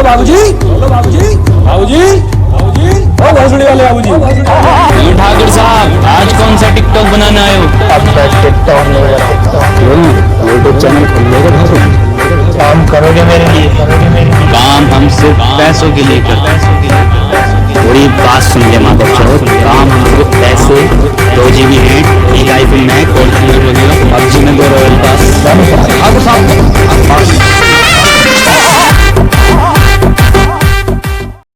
बाबूजी, बाबूजी, बाबूजी, बाबूजी, ओ भोसड़ी वाले बाबूजी। ठाकुर साहब, आज कौन सा टिकटॉक बनाना आए हो? अब तक टिकटॉक नहीं बना, यूट्यूब चैनल खोलेगा, काम करोगे मेरे लिए? काम हम सिर्फ पैसों के लिए करते हैं। पूरी बात सुन ले माधव चौथ, काम हम सिर्फ पैसे, 2 GB नेट, एक iPhone मैक और PUBG में 2 रॉयल पास। ठाकुर साहब